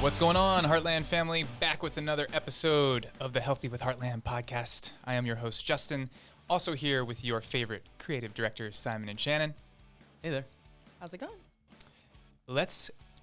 What's going on, Heartland family? Back with another episode of the Healthy with Heartland podcast. I am your host, Justin. Also here with your favorite creative directors, Simon and Shannon. Hey there. How's it going?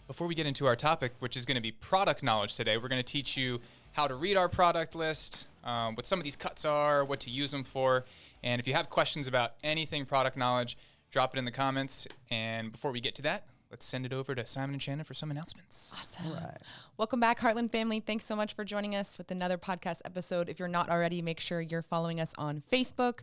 Before we get into our topic, which is going to be product knowledge today, we're going to teach you how to read our product list, what some of these cuts are, what to use them for. And if you have questions about anything product knowledge, drop it in the comments. And before we get to that, let's send it over to Simon and Shannon for some announcements. Awesome. All right. Welcome back, Heartland family. Thanks so much for joining us with another podcast episode. If you're not already, make sure you're following us on Facebook.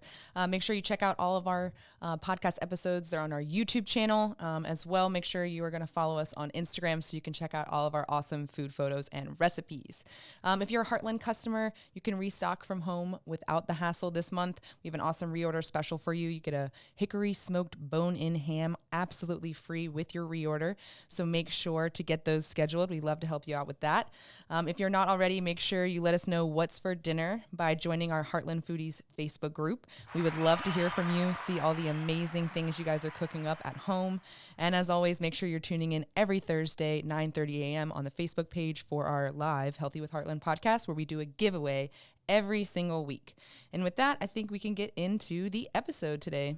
Make sure you check out all of our podcast episodes. They're on our YouTube channel as well. Make sure you are going to follow us on Instagram so you can check out all of our awesome food photos and recipes. If you're a Heartland customer, you can restock from home without the hassle this month. We have an awesome reorder special for you. You get a hickory smoked bone-in ham absolutely free with your reorder. So make sure to get those scheduled. We'd love to help you out with that. If you're not already, make sure you let us know what's for dinner by joining our Heartland Foodies Facebook group. We would love to hear from you, see all the amazing things you guys are cooking up at home. And as always, make sure you're tuning in every Thursday, 9:30 a.m. on the Facebook page for our live Healthy with Heartland podcast, where we do a giveaway every single week. And with that, I think we can get into the episode today.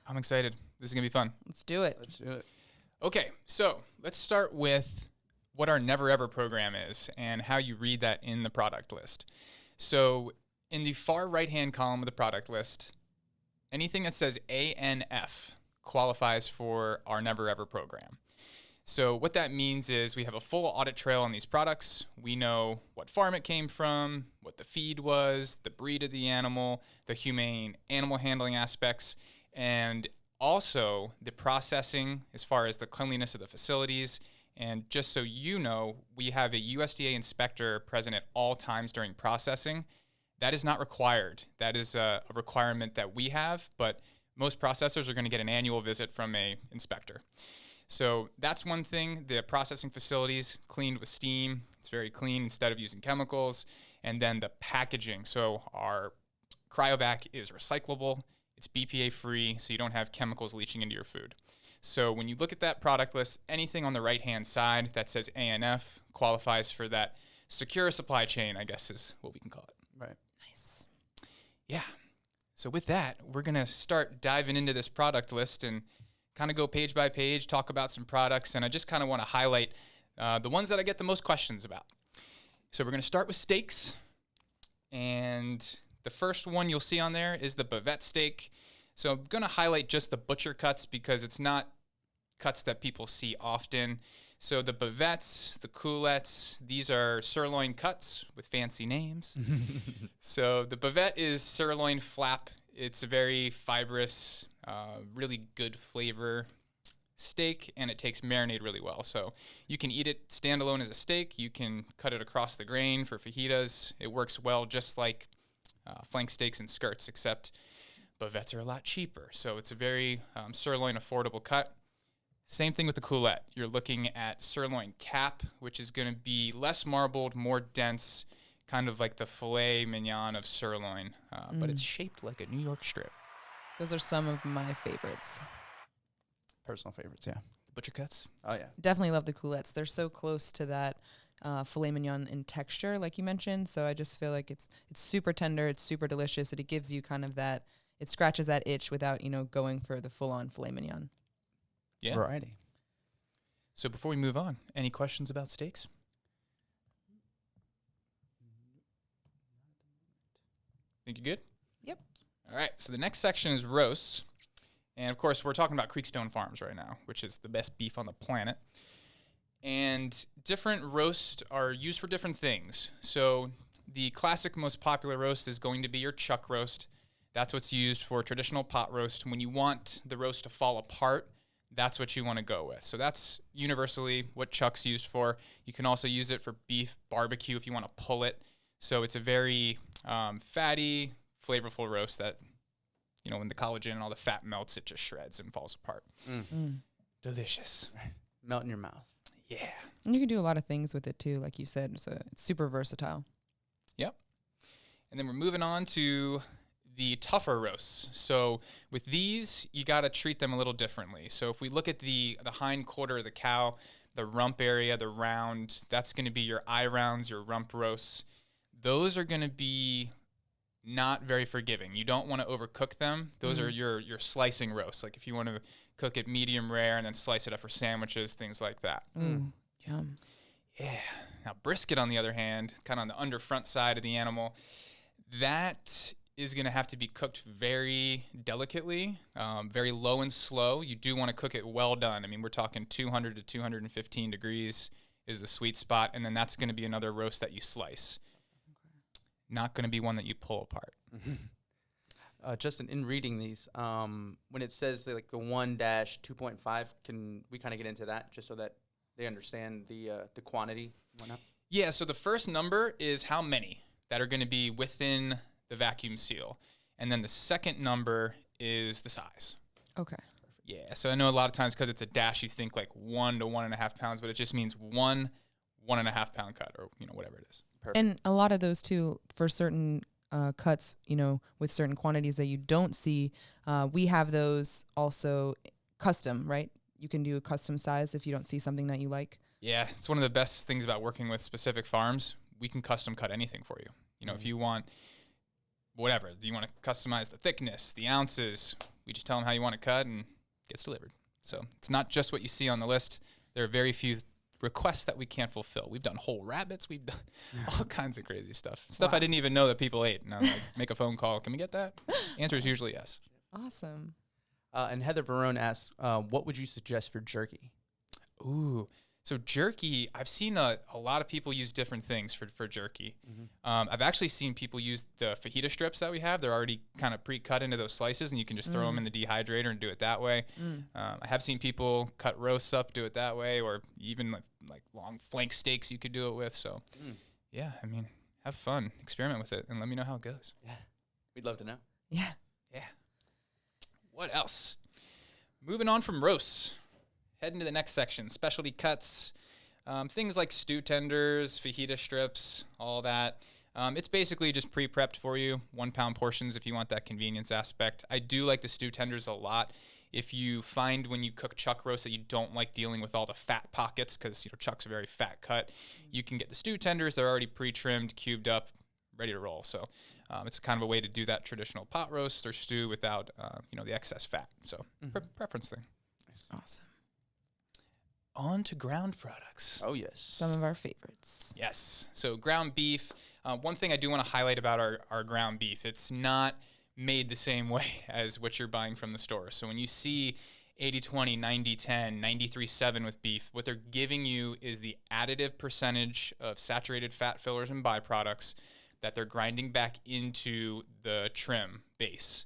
I'm excited. This is going to be fun. Let's do it. Let's do it. Okay, so let's start with what our Never Ever program is and how you read that in the product list. So in the far right-hand column of the product list, anything that says ANF qualifies for our Never Ever program. So what that means is we have a full audit trail on these products. We know what farm it came from, what the feed was, the breed of the animal, the humane animal handling aspects, and also the processing as far as the cleanliness of the facilities. And just so you know, we have a USDA inspector present at all times during processing. That is not required. That is a requirement that we have, but most processors are going to get an annual visit from an inspector. So that's one thing. The processing facilities cleaned with steam. It's very clean instead of using chemicals. And then the packaging. So our cryovac is recyclable. It's BPA free, so you don't have chemicals leaching into your food. So when you look at that product list, anything on the right-hand side that says ANF qualifies for that secure supply chain, I guess is what we can call it. Right. Nice. Yeah. So with that, we're going to start diving into this product list and kind of go page by page, talk about some products, and I just kind of want to highlight the ones that I get the most questions about. So we're going to start with steaks, and the first one you'll see on there is the Bavette steak. So I'm going to highlight just the butcher cuts because it's not cuts that people see often. So the Bavettes, the coulettes, these are sirloin cuts with fancy names. So the Bavette is sirloin flap. It's a very fibrous, really good flavor steak, and it takes marinade really well. So you can eat it standalone as a steak. You can cut it across the grain for fajitas. It works well just like flank steaks and skirts, except Bavettes are a lot cheaper. So it's a very sirloin affordable cut. Same thing with the coulette. You're looking at sirloin cap, which is going to be less marbled, more dense, kind of like the filet mignon of sirloin, but it's shaped like a New York strip. Those are some of my favorites. Personal favorites, yeah. The butcher cuts. Oh, yeah. Definitely love the coulettes. They're so close to that filet mignon in texture, like you mentioned. So I just feel like it's super tender. It's super delicious. And it gives you kind of that, it scratches that itch without, going for the full-on filet mignon. Yeah. Variety. So before we move on, any questions about steaks? Think you're good? Yep. All right. So the next section is roasts. And of course, we're talking about Creekstone Farms right now, which is the best beef on the planet. And different roasts are used for different things. So the classic, most popular roast is going to be your chuck roast. That's what's used for traditional pot roast. When you want the roast to fall apart, that's what you want to go with. So that's universally what chuck's used for. You can also use it for beef barbecue if you want to pull it. So it's a very fatty, flavorful roast that, when the collagen and all the fat melts, it just shreds and falls apart. Delicious. Melt in your mouth. Yeah. And you can do a lot of things with it too, like you said. So it's super versatile. Yep. And then we're moving on to the tougher roasts. So with these, you got to treat them a little differently. So if we look at the hind quarter of the cow, the rump area, the round, that's going to be your eye rounds, your rump roasts. Those are going to be not very forgiving. You don't want to overcook them. Those are your slicing roasts. Like if you want to cook it medium rare and then slice it up for sandwiches, things like that. Yum. Yeah. Now brisket, on the other hand, kind of on the under front side of the animal, that is going to have to be cooked very delicately, very low and slow. You do want to cook it well done. I mean, we're talking 200 to 215 degrees is the sweet spot, and then that's going to be another roast that you slice. Not going to be one that you pull apart. Justin, in reading these, when it says like the 1-2.5, can we kind of get into that just so that they understand the quantity and whatnot? Yeah, so the first number is how many that are going to be within the vacuum seal. And then the second number is the size. Okay. Yeah, so I know a lot of times because it's a dash, you think like 1 to 1.5 pounds, but it just means 1.5 pound cut, or whatever it is. Perfect. And a lot of those too, for certain cuts, with certain quantities that you don't see, we have those also custom, right? You can do a custom size if you don't see something that you like. Yeah, it's one of the best things about working with specific farms. We can custom cut anything for you. If you want whatever, you want to customize the thickness, the ounces, we just tell them how you want it cut and it gets delivered. So it's not just what you see on the list. There are very few requests that we can't fulfill. We've done whole rabbits. We've done all kinds of crazy stuff. Stuff I didn't even know that people ate. And I'm like, make a phone call. Can we get that? Answer is usually yes. Awesome. And Heather Verone asks, what would you suggest for jerky? Ooh. So jerky, I've seen a lot of people use different things for jerky. I've actually seen people use the fajita strips that we have. They're already kind of pre-cut into those slices, and you can just throw them in the dehydrator and do it that way. I have seen people cut roasts up, do it that way, or even like long flank steaks you could do it with. So, yeah, I mean, have fun, experiment with it, and let me know how it goes. Yeah, we'd love to know. Yeah. Yeah. What else? Moving on from roasts. Heading to the next section, specialty cuts, things like stew tenders, fajita strips, all that. It's basically just pre-prepped for you, 1 pound portions if you want that convenience aspect. I do like the stew tenders a lot. If you find when you cook chuck roast that you don't like dealing with all the fat pockets, because chuck's a very fat cut, you can get the stew tenders. They're already pre-trimmed, cubed up, ready to roll. So it's kind of a way to do that traditional pot roast or stew without the excess fat. So preference thing. Awesome. On to ground products. Oh, yes. Some of our favorites. Yes. So ground beef. One thing I do want to highlight about our ground beef, it's not made the same way as what you're buying from the store. So when you see 80-20, 90-10, 93-7 with beef, what they're giving you is the additive percentage of saturated fat fillers and byproducts that they're grinding back into the trim base.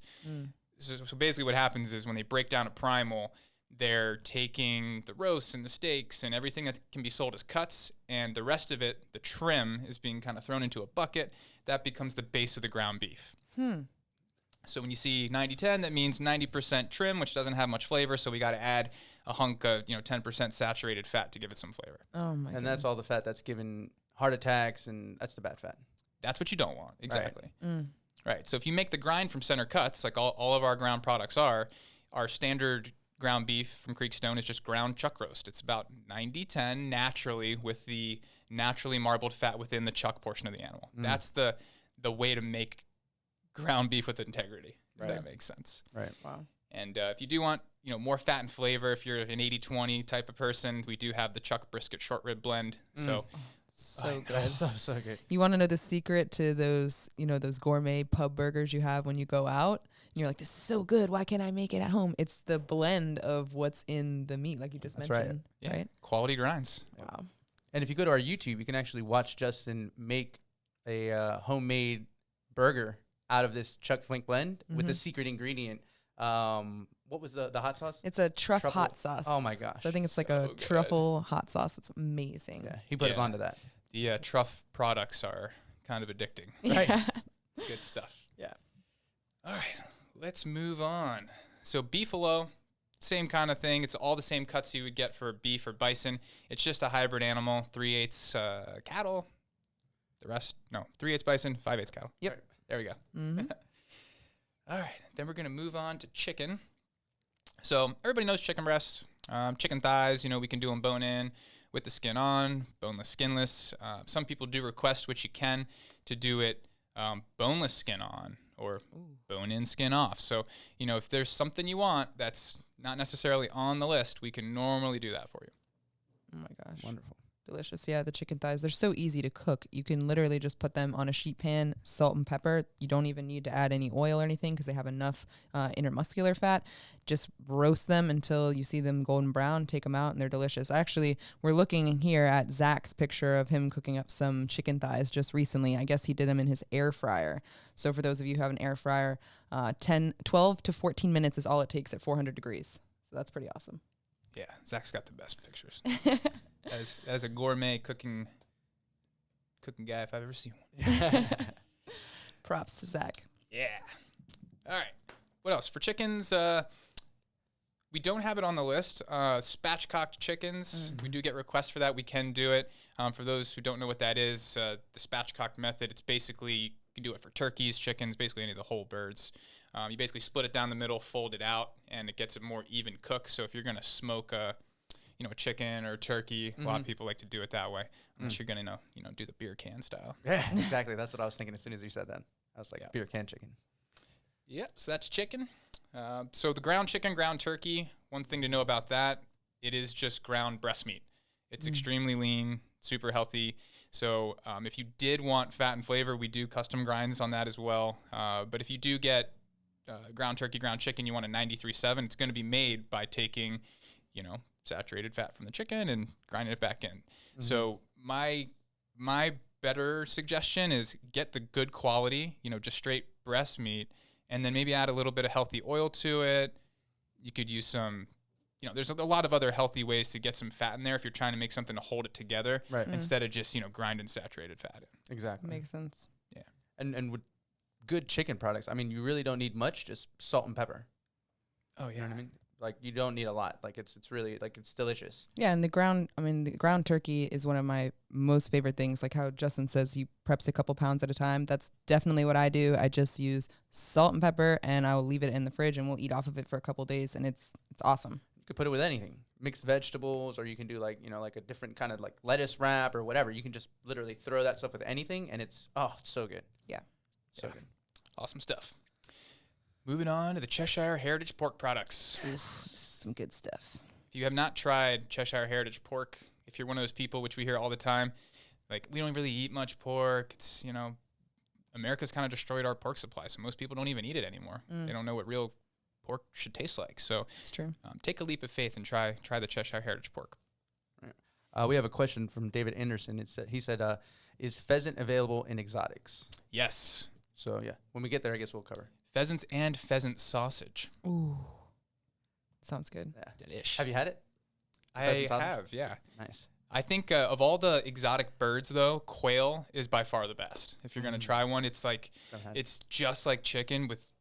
So basically what happens is when they break down a primal, they're taking the roasts and the steaks and everything that can be sold as cuts, and the rest of it, the trim, is being kind of thrown into a bucket. That becomes the base of the ground beef. So when you see 90-10, that means 90% trim, which doesn't have much flavor, so we got to add a hunk of 10% saturated fat to give it some flavor. Oh, my And that's all the fat that's given heart attacks, and that's the bad fat. That's what you don't want. Exactly. Right. So if you make the grind from center cuts, like all of our ground products are, our standard ground beef from Creekstone is just ground chuck roast. It's about 90-10 naturally with the naturally marbled fat within the chuck portion of the animal. That's the way to make ground beef with integrity, if that makes sense. Right. Wow. And if you do want more fat and flavor, if you're an 80-20 type of person, we do have the chuck brisket short rib blend. So So good. So good. You want to know the secret to those, those gourmet pub burgers you have when you go out? And you're like, this is so good. Why can't I make it at home? It's the blend of what's in the meat, like you just mentioned. Yeah. Right? Quality grinds. Wow. And if you go to our YouTube, you can actually watch Justin make a homemade burger out of this chuck flank blend with the secret ingredient. What was the hot sauce? It's a truffle hot sauce. Oh, my gosh. So I think it's like So a good. truffle hot sauce. It's amazing. Yeah, he put us onto that. The truff products are kind of addicting. Right. Good stuff. Yeah. All right, let's move on. So Beefalo, same kind of thing. It's all the same cuts you would get for beef or bison. It's just a hybrid animal, 3/8 cattle. The rest, 3/8 bison, 5/8 cattle. Yep. Right, there we go. All right, then we're going to move on to chicken. So everybody knows chicken breasts, chicken thighs. We can do them bone in. with the skin on, boneless, skinless. Some people do request, which you can, to do it boneless skin on or bone in, skin off. So, if there's something you want that's not necessarily on the list, we can normally do that for you. Oh my gosh. Wonderful. Delicious. Yeah, the chicken thighs, they're so easy to cook. You can literally just put them on a sheet pan, salt and pepper. You don't even need to add any oil or anything because they have enough intermuscular fat. Just roast them until you see them golden brown, take them out, and they're delicious. Actually, we're looking here at Zach's picture of him cooking up some chicken thighs just recently. I guess he did them in his air fryer. So for those of you who have an air fryer, 12 to 14 minutes is all it takes at 400 degrees. So that's pretty awesome. Yeah, Zach's got the best pictures. As a gourmet cooking guy, if I've ever seen one. Props to Zach. Yeah. All right. What else? For chickens, we don't have it on the list. Spatchcocked chickens. We do get requests for that. We can do it. For those who don't know what that is, the spatchcocked method, it's basically, you can do it for turkeys, chickens, basically any of the whole birds. You basically split it down the middle, fold it out, and it gets a more even cook. So if you're going to smoke a chicken or a turkey, a lot of people like to do it that way, unless you're going to, do the beer can style. Yeah, exactly. That's what I was thinking as soon as you said that. I was like, beer can chicken. Yep, so that's chicken. So the ground chicken, ground turkey, one thing to know about that, it is just ground breast meat. It's extremely lean, super healthy. So if you did want fat and flavor, we do custom grinds on that as well. But if you do get ground turkey, ground chicken, you want a 93.7, it's going to be made by taking, saturated fat from the chicken and grinding it back in. So my better suggestion is get the good quality, just straight breast meat, and then maybe add a little bit of healthy oil to it. You could use some, there's a lot of other healthy ways to get some fat in there if you're trying to make something to hold it together, right? Instead of just, grinding saturated fat in. Exactly. Makes sense. Yeah. And with good chicken products, I mean, you really don't need much, just salt and pepper. Oh, yeah. You know what I mean? Like, you don't need a lot. Like, it's really, like, it's delicious. Yeah, and the ground turkey is one of my most favorite things. Like how Justin says he preps a couple pounds at a time. That's definitely what I do. I just use salt and pepper, and I'll leave it in the fridge, and we'll eat off of it for a couple days, and it's awesome. You could put it with anything. Mixed vegetables, or you can do, like, like a different kind of, like, lettuce wrap or whatever. You can just literally throw that stuff with anything, and it's so good. Yeah. So good. Awesome stuff. Moving on to the Cheshire Heritage Pork products. Some good stuff. If you have not tried Cheshire Heritage Pork, if you're one of those people, which we hear all the time, like, we don't really eat much pork. It's, America's kind of destroyed our pork supply, so most people don't even eat it anymore. They don't know what real pork should taste like. So it's true. Take a leap of faith and try the Cheshire Heritage Pork. Right. We have a question from David Anderson. He said, is pheasant available in exotics? Yes. So, yeah, when we get there, I guess we'll cover. Pheasants and pheasant sausage. Ooh. Sounds good. Yeah. Delish. Have you had it? I have, yeah. Nice. I think of all the exotic birds, though, quail is by far the best. If you're going to try one, it's like, it's just like chicken with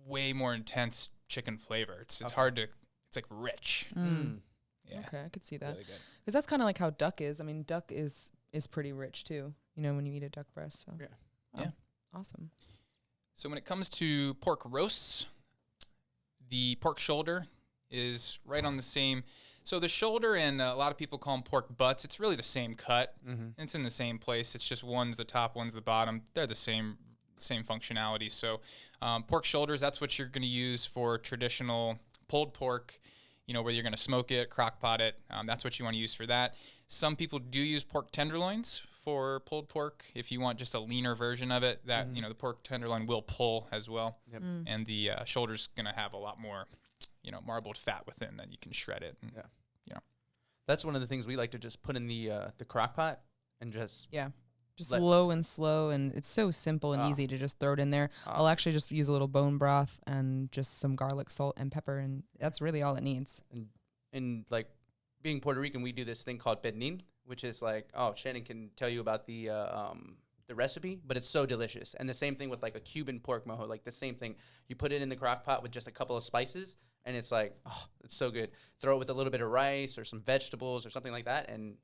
way more intense chicken flavor. It's hard to, it's like rich. Yeah. Okay, I could see that. Really good. Because that's kind of like how duck is. I mean, duck is pretty rich, too, when you eat a duck breast. So. Yeah. Oh, Yeah. Awesome. So when it comes to pork roasts, the pork shoulder is right on the same. So the shoulder, and a lot of people call them pork butts, it's really the same cut. It's in the same place. It's just one's the top, one's the bottom. They're the same functionality. So pork shoulders, that's what you're going to use for traditional pulled pork, where you're going to smoke it, crock pot it. That's what you want to use for that. Some people do use pork tenderloins for pulled pork if you want just a leaner version of it. That the pork tenderloin will pull as well. Yep. And the shoulder's going to have a lot more marbled fat within that you can shred it. And, That's one of the things we like to just put in the crock pot and just low and slow, and it's so simple and easy to just throw it in there. I'll actually just use a little bone broth and just some garlic, salt, and pepper, and that's really all it needs. And like being Puerto Rican, we do this thing called pernil, which is like, Shannon can tell you about the recipe, but it's so delicious. And the same thing with like a Cuban pork mojo, like the same thing. You put it in the crock pot with just a couple of spices, and it's like, it's so good. Throw it with a little bit of rice or some vegetables or something like that, and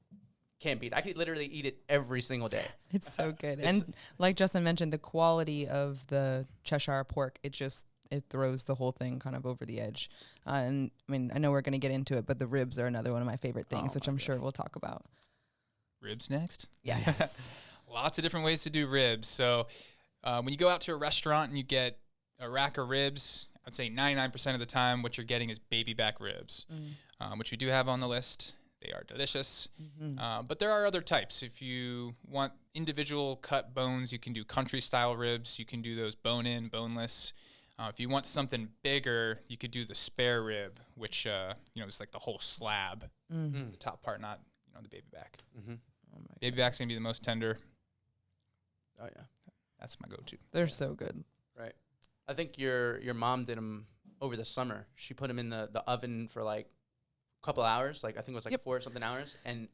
can't beat. I could literally eat it every single day. It's so good. And like Justin mentioned, the quality of the Cheshire pork, it's it throws the whole thing kind of over the edge. And I mean, I know we're going to get into it, but the ribs are another one of my favorite things, which I'm sure we'll talk about. Ribs next? Yes. Lots of different ways to do ribs. So when you go out to a restaurant and you get a rack of ribs, I'd say 99% of the time what you're getting is baby back ribs, which we do have on the list. They are delicious. But there are other types. If you want individual cut bones, you can do country style ribs. You can do those bone in, boneless. If you want something bigger, you could do the spare rib, which is like the whole slab, the top part, not the baby back. Baby back's gonna be the most tender. Oh yeah, that's my go-to. They're so good. Right. I think your mom did them over the summer. She put them in the oven for like a couple hours. Like I think it was like 4 or something hours. And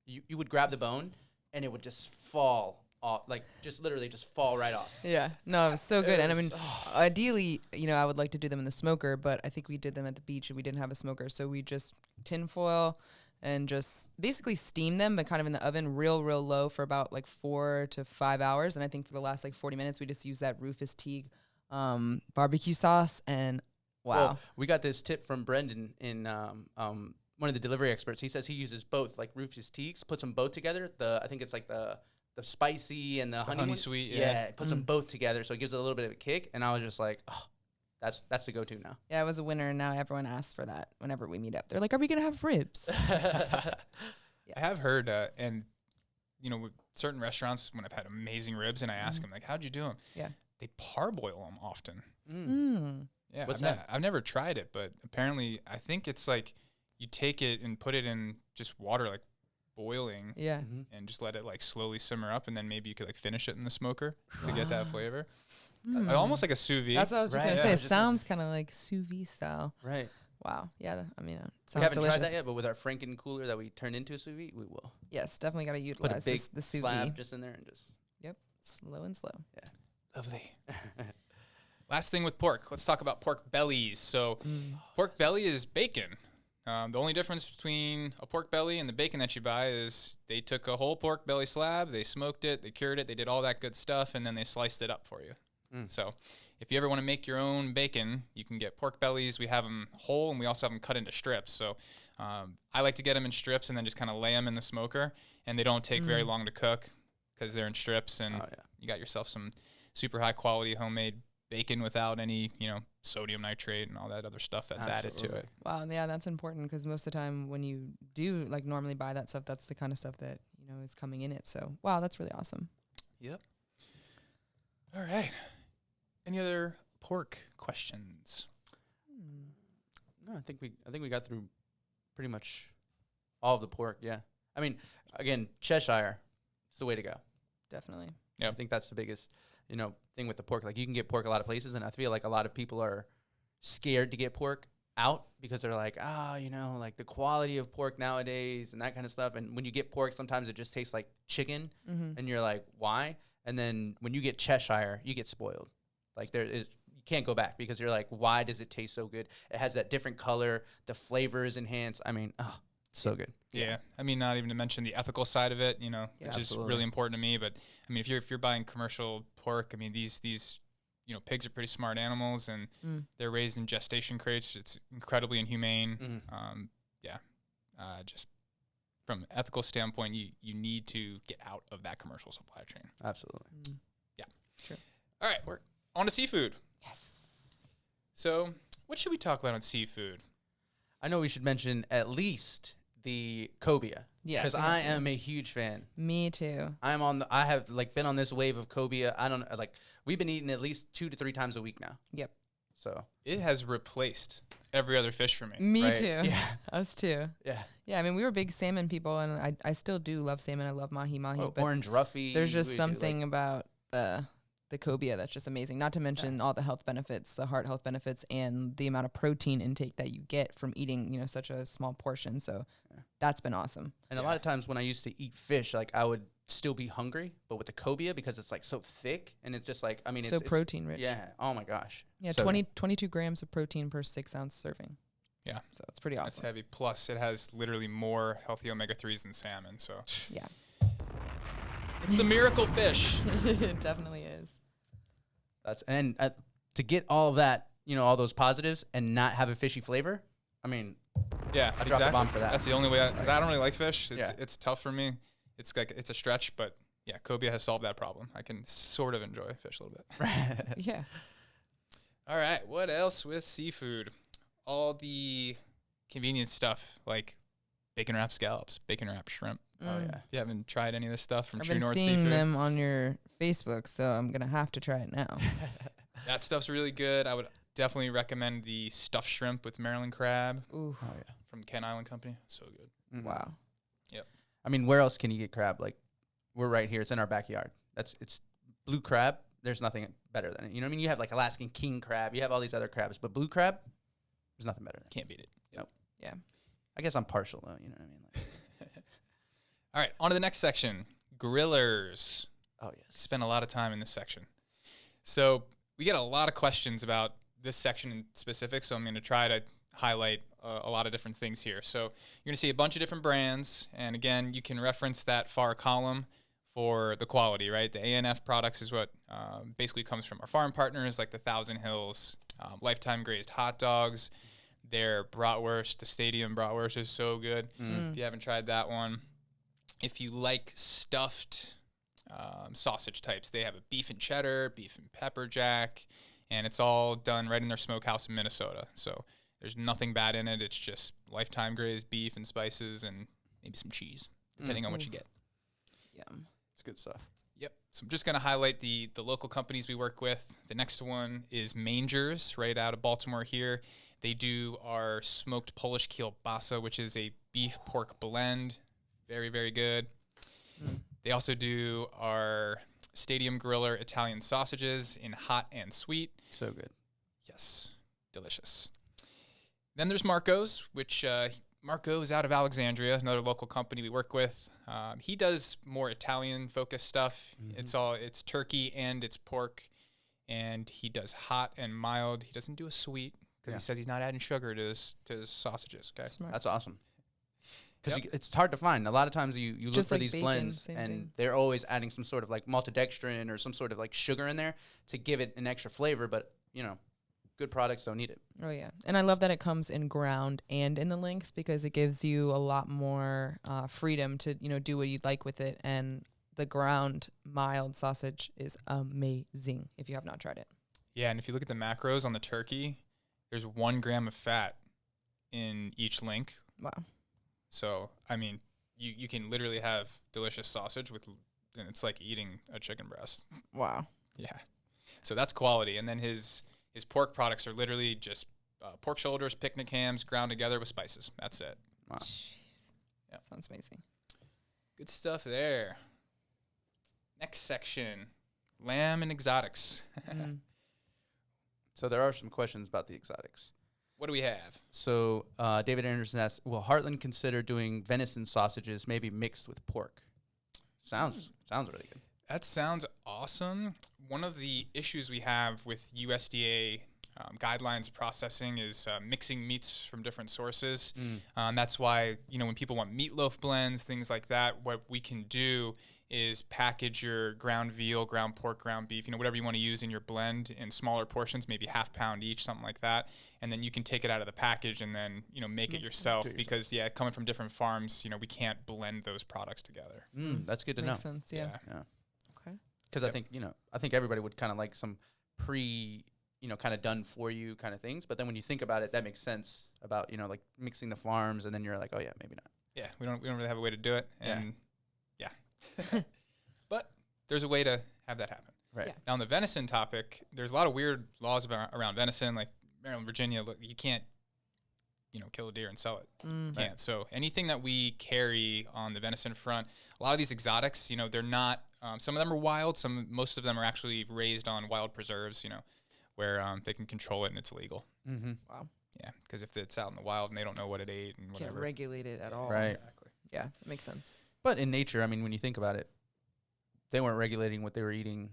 you would grab the bone and it would just fall off, like just literally just fall right off. Yeah. No, it was so good. And I mean, ideally, I would like to do them in the smoker, but I think we did them at the beach and we didn't have a smoker, so we just tinfoil and just basically steam them, but kind of in the oven real low for about like 4 to 5 hours. And I think for the last like 40 minutes, we just used that Rufus Teague barbecue sauce. And wow. Well, we got this tip from Brendan in one of the delivery experts. He says he uses both, like Rufus Teagues, puts them both together. I think it's like the spicy and the honey sweet. Yeah, it puts them both together, so it gives it a little bit of a kick. And I was just like, that's the go-to now. Yeah, it was a winner, and now everyone asks for that whenever we meet up. They're like, "Are we gonna have ribs?" Yes. I have heard, and with certain restaurants, when I've had amazing ribs, and I ask them like, "How'd you do them?" Yeah, they parboil them often. Yeah, what's that? I've never tried it, but apparently, I think it's like you take it and put it in just water, like boiling. Yeah, and just let it like slowly simmer up, and then maybe you could like finish it in the smoker to get that flavor. Almost like a sous vide. That's what I was just gonna say. It sounds kind of like sous vide style. Right. Wow. Yeah. I mean, it we sounds haven't delicious. tried that yet, but with our Franken cooler that we turned into a sous vide, we will. Yes, definitely got to Put a utilize big the sous slab vide. just in there and just. Yep. Slow and slow. Yeah. Lovely. Last thing with pork. Let's talk about pork bellies. So pork belly is bacon. The only difference between a pork belly and the bacon that you buy is they took a whole pork belly slab, they smoked it, they cured it, they did all that good stuff, and then they sliced it up for you. So if you ever want to make your own bacon, you can get pork bellies. We have them whole, and we also have them cut into strips. So I like to get them in strips and then just kind of lay them in the smoker, and they don't take very long to cook because they're in strips, and you got yourself some super high quality homemade bacon without any, sodium nitrate and all that other stuff that's added to it. Wow, yeah, that's important because most of the time when you do like normally buy that stuff, that's the kind of stuff that is coming in it. So wow, that's really awesome. Yep. All right. Any other pork questions? No, I think we got through pretty much all of the pork. Yeah. I mean, again, Cheshire is the way to go. Definitely. Yep. I think that's the biggest, thing with the pork. Like you can get pork a lot of places, and I feel like a lot of people are scared to get pork out because they're like, like the quality of pork nowadays and that kind of stuff. And when you get pork, sometimes it just tastes like chicken, and you're like, why? And then when you get Cheshire, you get spoiled. Like you can't go back because you're like, why does it taste so good? It has that different color. The flavor is enhanced. I mean, so good. Yeah. I mean, not even to mention the ethical side of it, which absolutely. is really important to me. But I mean, if you're buying commercial pork, I mean, these pigs are pretty smart animals, and they're raised in gestation crates. It's incredibly inhumane. Just from an ethical standpoint, you need to get out of that commercial supply chain. Absolutely. Yeah. Sure. All right. We're on to seafood. Yes. So what should we talk about on seafood? I know we should mention at least the cobia. Yes. Because I am a huge fan. Me too. I have been on this wave of cobia. I don't know, we've been eating at least 2 to 3 times a week now. Yep. So it has replaced every other fish for me. Me right? too. Yeah. Us too. Yeah. Yeah, I mean, we were big salmon people, and I still do love salmon. I love mahi. But orange roughy. there's just something about the cobia that's just amazing. Not to mention all the health benefits, the heart health benefits, and the amount of protein intake that you get from eating, such a small portion. So that's been awesome. And a lot of times when I used to eat fish, I would still be hungry, but with the cobia, because it's so thick and it's just it's protein rich. Yeah. Oh my gosh. Yeah. So 22 grams of protein per 6 ounce serving. Yeah. So it's pretty That's awesome. heavy. Plus, it has literally more healthy omega-3s than salmon. So Yeah. it's the miracle fish. It definitely is. to get all of that, all those positives and not have a fishy flavor, I mean, Yeah, I dropped the bomb for that. That's the only way, because I don't really like fish. Yeah. It's tough for me. It's a stretch, but yeah, cobia has solved that problem. I can sort of enjoy fish a little bit. Yeah. All right, what else with seafood? All the convenience stuff like bacon wrapped scallops, bacon wrapped shrimp. Oh, yeah. If you haven't tried any of this stuff from I've True been North seeing Seafood, them on your Facebook, so I'm gonna have to try it now. that stuff's really good. I would definitely recommend the stuffed shrimp with Maryland crab Ooh, Oh, yeah. from Ken Island Company. So good. wow. I mean, where else can you get crab? Like, we're right here. It's in our backyard. It's blue crab. There's nothing better than it. You know what I mean? You have like Alaskan king crab. You have all these other crabs, but blue crab, there's nothing better than it. Can't beat it. Nope. Yeah. I guess I'm partial though. You know what I mean? Like, All right, on to the next section. Grillers. oh yes. Spend a lot of time in this section. So we get a lot of questions about this section in specific, so I'm going to try to highlight a lot of different things here. So you're going to see a bunch of different brands, and again, you can reference that far column for the quality, right? The ANF products is what basically comes from our farm partners, like the Thousand Hills, Lifetime Grazed hot dogs, their bratwurst, the Stadium bratwurst is so good. If you haven't tried that one. If you like stuffed sausage types, they have a beef and cheddar, beef and pepper jack, and it's all done right in their smokehouse in Minnesota. So there's nothing bad in it. It's just Lifetime grazed beef and spices and maybe some cheese, depending on what you get. Yum. It's good stuff. Yep. So I'm just going to highlight the local companies we work with. The next one is Mangers, right out of Baltimore here. They do our smoked Polish kielbasa, which is a beef pork blend. Very, very good. They also do our Stadium Griller Italian sausages in hot and sweet. So good. Yes, delicious. Then there's Marco's, which Marco is out of Alexandria, another local company we work with. He does more Italian-focused stuff. It's turkey and it's pork, and he does hot and mild. He doesn't do a sweet because he says he's not adding sugar to his sausages. Okay, Smart. That's awesome. Because Yep. it's hard to find. A lot of times you look Just for like these bacon, blends, same and thing. they're always adding some sort of like maltodextrin or some sort of like sugar in there to give it an extra flavor. But good products don't need it. Oh yeah, and I love that it comes in ground and in the links because it gives you a lot more freedom to do what you'd like with it. And the ground mild sausage is amazing if you have not tried it. Yeah, and if you look at the macros on the turkey, there's 1 gram of fat in each link. Wow. So, I mean, you can literally have delicious sausage and it's like eating a chicken breast. Wow. Yeah. So that's quality. And then his pork products are literally just pork shoulders, picnic hams, ground together with spices. That's it. Wow. Jeez. Yep. Sounds amazing. Good stuff there. Next section, lamb and exotics. So there are some questions about the exotics. What do we have? So David Anderson asks, will Heartland consider doing venison sausages maybe mixed with pork? Sounds really good. That sounds awesome. One of the issues we have with USDA guidelines processing is mixing meats from different sources. That's why, when people want meatloaf blends, things like that, what we can do is package your ground veal, ground pork, ground beef, whatever you want to use in your blend in smaller portions, maybe half pound each, something like that. And then you can take it out of the package and then, make it yourself because, coming from different farms, we can't blend those products together. That's good to Makes know. sense. Yeah. Okay. Because I think everybody would kind of like some kind of done for you kind of things. But then when you think about it, that makes sense about, like mixing the farms. And then you're like, oh yeah, maybe not. Yeah, we don't really have a way to do it. And but there's a way to have that happen. Right. Yeah. Now, on the venison topic, there's a lot of weird laws around venison. Like Maryland, Virginia, you can't, kill a deer and sell it. You can't. So anything that we carry on the venison front, a lot of these exotics, they're not. Some of them are wild. Most of them are actually raised on wild preserves. Where they can control it and it's illegal. Wow. Yeah, because if it's out in the wild and they don't know what it ate and whatever. Can't regulate it at all. Right. Exactly. Yeah, that makes sense. But in nature, I mean, when you think about it, they weren't regulating what they were eating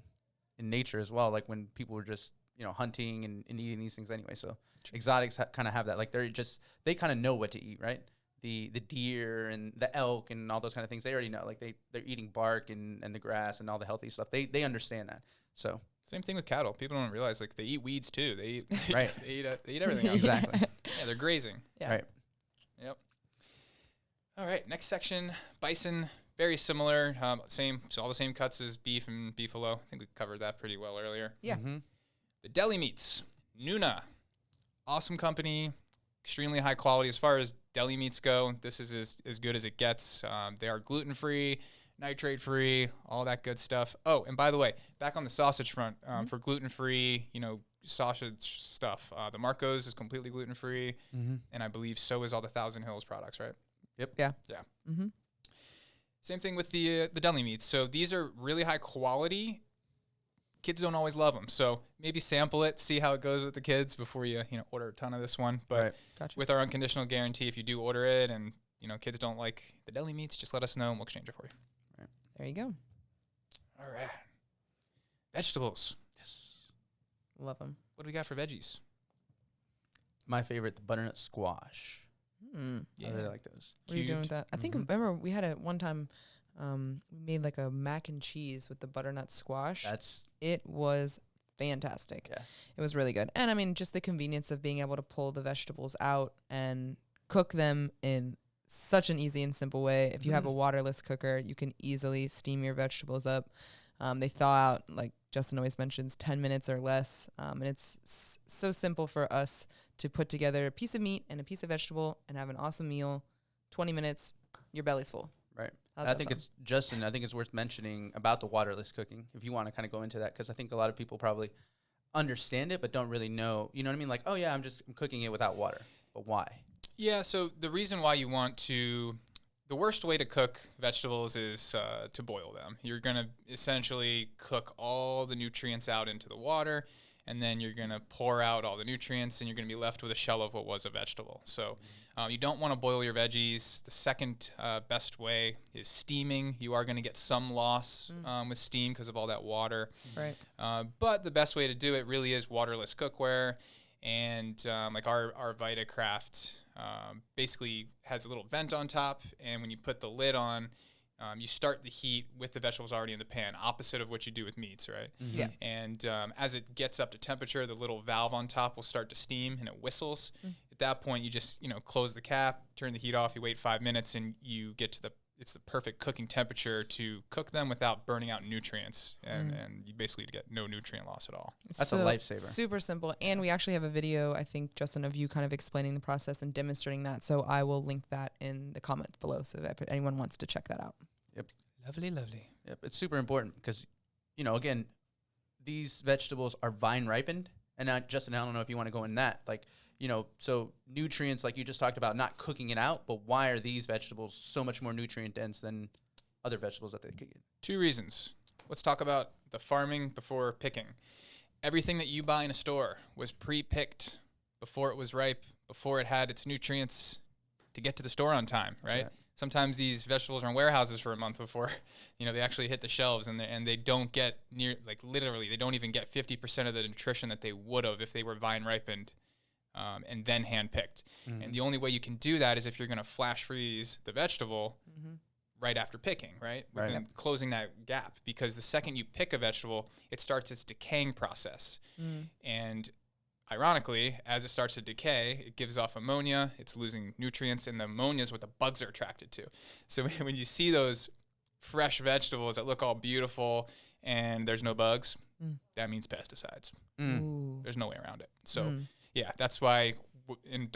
in nature as well. Like when people were just, hunting and eating these things anyway. So exotics kind of have that. Like they kind of know what to eat, right? The deer and the elk and all those kind of things, they already know. Like they're eating bark and the grass and all the healthy stuff. They understand that. So Same thing with cattle. People don't realize like they eat weeds too. They eat Right. they eat everything else. Exactly. Yeah, they're grazing. Yeah. Right. Yep. All right, next section, bison. Very similar, so all the same cuts as beef and beefalo. I think we covered that pretty well earlier. Yeah. Mm-hmm. The Deli Meats, Nuna, awesome company, extremely high quality as far as deli meats go. This is as good as it gets. They are gluten-free, nitrate-free, all that good stuff. Oh, and by the way, back on the sausage front, for gluten-free, sausage stuff, the Marco's is completely gluten-free, and I believe so is all the Thousand Hills products, right? Yep. Yeah. Yeah. Mm-hmm. Same thing with the deli meats. So these are really high quality. Kids don't always love them, so maybe sample it, see how it goes with the kids before you order a ton of this one. But Right. Gotcha. with our unconditional guarantee, if you do order it and kids don't like the deli meats, just let us know and we'll exchange it for you. There you go. All right. Vegetables. Love them. What do we got for veggies? My favorite, the butternut squash. Mm. I really like those. What are you doing with Cubed. that? I think remember we had it one time. We made like a mac and cheese with the butternut squash. That's It was fantastic. yeah. It was really good. And I mean, just the convenience of being able to pull the vegetables out and cook them in such an easy and simple way. If you have a waterless cooker, you can easily steam your vegetables up. They thaw out, like Justin always mentions, 10 minutes or less. And it's so simple for us to put together a piece of meat and a piece of vegetable and have an awesome meal. 20 minutes, your belly's full. Right. How's And I that think sound? it's Justin. I think it's worth mentioning about the waterless cooking if you want to kind of go into that, because I think a lot of people probably understand it but don't really know. You know what I mean? Like, oh yeah, I'm cooking it without water, but why? Yeah, so the reason why you want to, the worst way to cook vegetables is to boil them. You're going to essentially cook all the nutrients out into the water, and then you're going to pour out all the nutrients, and you're going to be left with a shell of what was a vegetable. So you don't want to boil your veggies. The second best way is steaming. You are going to get some loss with steam because of all that water. Right. But the best way to do it really is waterless cookware. And like our Vitacraft basically has a little vent on top, and when you put the lid on, you start the heat with the vegetables already in the pan, opposite of what you do with meats, right? Yeah. And as it gets up to temperature, the little valve on top will start to steam, and it whistles. At that point, you just close the cap, turn the heat off, you wait 5 minutes, and you get to it's the perfect cooking temperature to cook them without burning out nutrients, and you basically get no nutrient loss at all. That's a lifesaver. Super simple. And we actually have a video, I think, Justin, of you kind of explaining the process and demonstrating that. So I will link that in the comments below so that if anyone wants to check that out. Lovely, lovely. Yep. It's super important because, again, these vegetables are vine ripened, and Justin, I don't know if you want to go in that, like. So nutrients, like you just talked about, not cooking it out, but why are these vegetables so much more nutrient dense than other vegetables that they could get? 2 reasons. Let's talk about the farming before picking. Everything that you buy in a store was pre-picked before it was ripe, before it had its nutrients to get to the store on time, right? Sometimes these vegetables are in warehouses for a month before, they actually hit the shelves, and they don't get literally, they don't even get 50% of the nutrition that they would have if they were vine ripened. And then hand-picked. And the only way you can do that is if you're going to flash freeze the vegetable right after picking, right? Closing that gap. Because the second you pick a vegetable, it starts its decaying process. And ironically, as it starts to decay, it gives off ammonia, it's losing nutrients, and the ammonia is what the bugs are attracted to. So when you see those fresh vegetables that look all beautiful and there's no bugs, that means pesticides. There's no way around it. So... yeah, that's why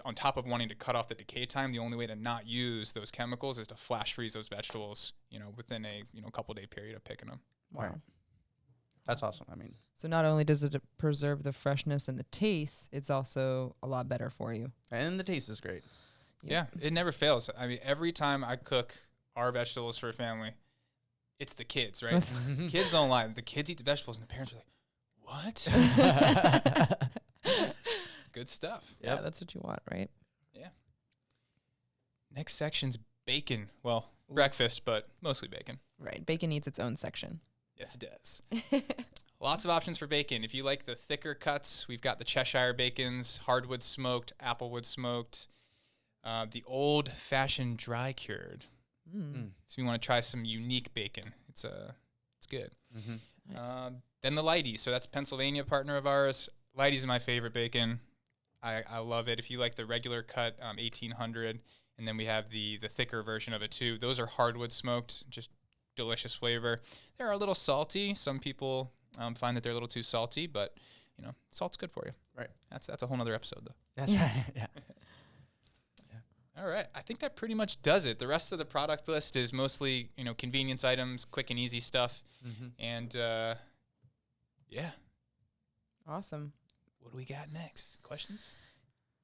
on top of wanting to cut off the decay time, the only way to not use those chemicals is to flash freeze those vegetables, within a couple day period of picking them. Wow. That's awesome. I mean, so not only does it preserve the freshness and the taste, it's also a lot better for you. And the taste is great. Yeah, it never fails. I mean, every time I cook our vegetables for a family, it's the kids, right? Kids don't lie. The kids eat the vegetables, and the parents are like, what? Good stuff. Yeah, that's what you want, right? Yeah. Next section's bacon. Well, breakfast, but mostly bacon. Right. Bacon needs its own section. Yes, it does. Lots of options for bacon. If you like the thicker cuts, we've got the Cheshire bacons, hardwood smoked, applewood smoked, the old-fashioned dry cured. So you want to try some unique bacon. It's good. Nice. Then the Lighties. So that's a Pennsylvania partner of ours. Lighties is my favorite bacon. I love it. If you like the regular cut, 1800, and then we have the thicker version of it too. Those are hardwood smoked, just delicious flavor. They're a little salty. Some people find that they're a little too salty, but you know, salt's good for you. Right. That's a whole nother episode though. That's right. Yeah. All right. I think that pretty much does it. The rest of the product list is mostly, you know, convenience items, quick and easy stuff. Mm-hmm. And yeah. Awesome. What do we got next? Questions?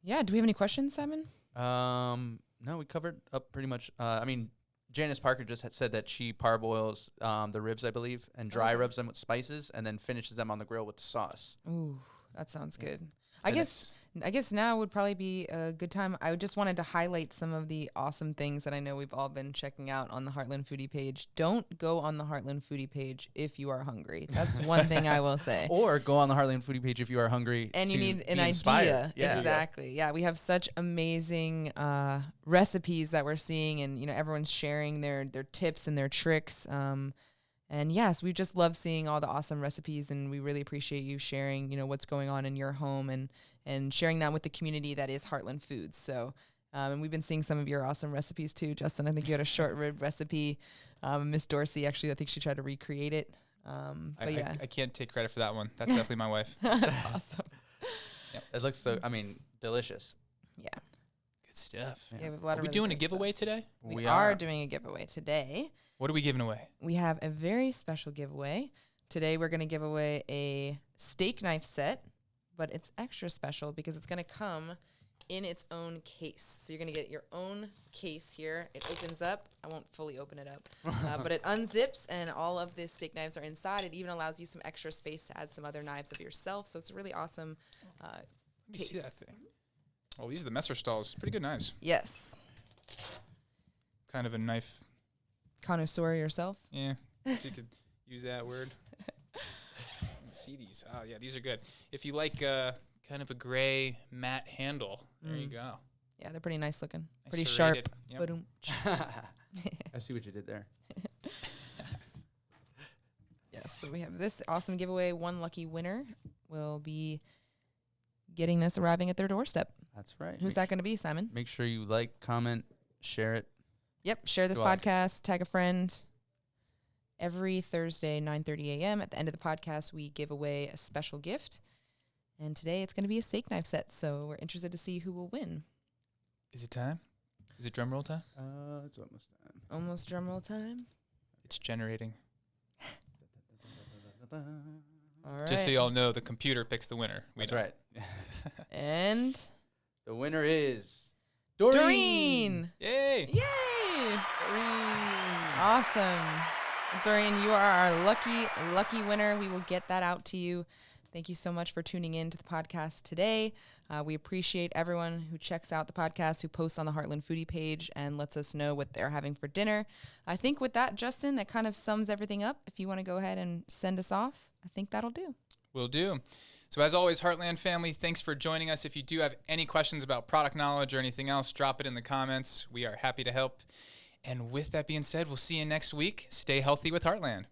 Yeah. Do we have any questions, Simon? No, we covered up pretty much. I mean, Janice Parker just had said that she parboils the ribs, I believe, and dry rubs them with spices, and then finishes them on the grill with the sauce. Ooh, that sounds good. And I guess now would probably be a good time. I just wanted to highlight some of the awesome things that I know we've all been checking out on the Heartland Foodie page. Don't go on the Heartland Foodie page if you are hungry. That's one thing I will say. Or go on the Heartland Foodie page if you are hungry And you to need an be inspired. idea. Yeah. Exactly. Yeah, we have such amazing recipes that we're seeing, and you know everyone's sharing their tips and their tricks. And yes, we just love seeing all the awesome recipes, and we really appreciate you sharing, you know, what's going on in your home and sharing that with the community that is Heartland Foods. So, and we've been seeing some of your awesome recipes too, Justin. I think you had a short rib recipe. Miss Dorsey, actually, I think she tried to recreate it. But yeah. I can't take credit for that one. That's definitely my wife. That's awesome. Yep. It looks so, I mean, delicious. Yeah. Good stuff. Yeah, we have a lot Are of we really doing a good giveaway stuff. today? We are doing a giveaway today. What are we giving away? We have a very special giveaway. Today we're going to give away a steak knife set, but it's extra special because it's going to come in its own case. So you're going to get your own case here. It opens up. I won't fully open it up, but it unzips and all of the steak knives are inside. It even allows you some extra space to add some other knives of yourself. So it's a really awesome Let me case. see that thing. Oh, these are the Messer stalls. Pretty good knives. Yes. Kind of a knife. Connoisseur yourself. Yeah. So you could use that word. See these. Oh, yeah, these are good. If you like kind of a gray matte handle, there you go. Yeah, they're pretty nice looking. Nice Pretty serrated. sharp. Yep. Ba-doom. I see what you did there. Yes, so we have this awesome giveaway. One lucky winner will be getting this arriving at their doorstep. That's right. Who's that going to be, Simon? Make sure you like, comment, share it. Yep, share this Go on. podcast, tag a friend. Every Thursday, 9:30 a.m. At the end of the podcast, we give away a special gift. And today it's going to be a steak knife set, so we're interested to see who will win. Is it time? Is it drum roll time? It's almost done. Almost drum roll time. It's generating. All right. Just so y'all know, the computer picks the winner. We That's don't. right. And The winner is Doreen. Yay! Yay! Doreen. Awesome. Doreen, you are our lucky winner. We will get that out to you. Thank you so much for tuning in to the podcast today. We appreciate everyone who checks out the podcast, who posts on the Heartland Foodie page and lets us know what they're having for dinner. I think with that, Justin, that kind of sums everything up. If you want to go ahead and send us off, I think that'll do. Will do. So as always, Heartland family, thanks for joining us. If you do have any questions about product knowledge or anything else, drop it in the comments. We are happy to help. And with that being said, we'll see you next week. Stay healthy with Heartland.